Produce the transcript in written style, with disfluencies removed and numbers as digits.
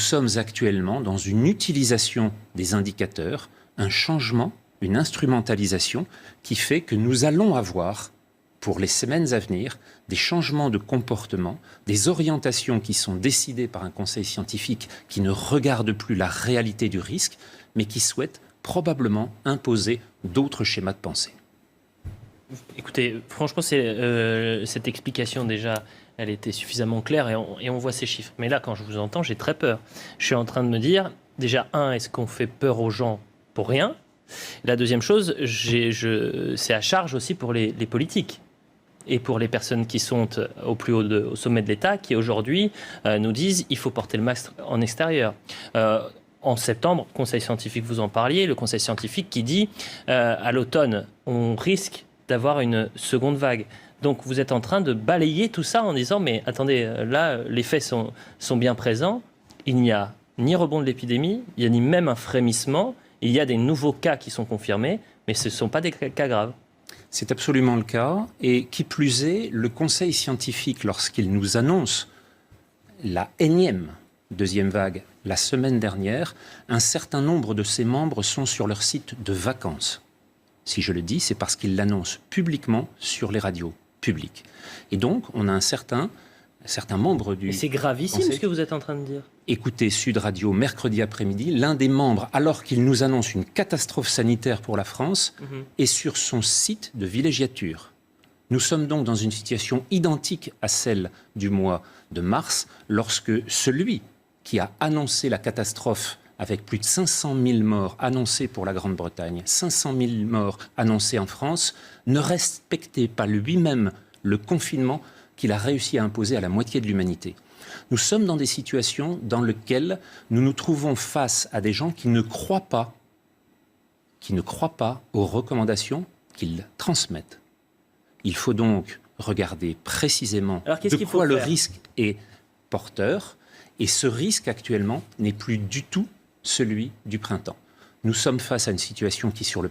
sommes actuellement dans une utilisation des indicateurs, un changement, une instrumentalisation qui fait que nous allons avoir, pour les semaines à venir, des changements de comportement, des orientations qui sont décidées par un conseil scientifique qui ne regarde plus la réalité du risque, mais qui souhaite probablement imposer d'autres schémas de pensée. Écoutez, franchement, cette explication déjà, elle était suffisamment claire et on voit ces chiffres. Mais là, quand je vous entends, j'ai très peur. Je suis en train de me dire, déjà, est-ce qu'on fait peur aux gens pour rien ? La deuxième chose, c'est à charge aussi pour les politiques et pour les personnes qui sont au sommet de l'État, qui aujourd'hui nous disent il faut porter le masque en extérieur. En septembre, Conseil scientifique, vous en parliez, le Conseil scientifique qui dit à l'automne, on risque d'avoir une seconde vague. Donc vous êtes en train de balayer tout ça en disant mais attendez, là les faits sont bien présents, il n'y a ni rebond de l'épidémie, il n'y a ni même un frémissement, il y a des nouveaux cas qui sont confirmés, mais ce ne sont pas des cas graves. C'est absolument le cas, et qui plus est, le Conseil scientifique, lorsqu'il nous annonce la énième deuxième vague la semaine dernière, un certain nombre de ses membres sont sur leur site de vacances. Si je le dis, c'est parce qu'ils l'annoncent publiquement sur les radios publiques. Et donc, on a un certain membre du... Et c'est gravissime ce que vous êtes en train de dire. Écoutez Sud Radio mercredi après-midi, l'un des membres, alors qu'il nous annonce une catastrophe sanitaire pour la France, est sur son site de villégiature. Nous sommes donc dans une situation identique à celle du mois de mars, lorsque celui qui a annoncé la catastrophe avec plus de 500 000 morts annoncés pour la Grande-Bretagne, 500 000 morts annoncés en France, ne respectait pas lui-même le confinement qu'il a réussi à imposer à la moitié de l'humanité. Nous sommes dans des situations dans lesquelles nous nous trouvons face à des gens qui ne croient pas aux recommandations qu'ils transmettent. Il faut donc regarder précisément de quoi le risque est porteur, et ce risque actuellement n'est plus du tout celui du printemps. Nous sommes face à une situation qui, sur le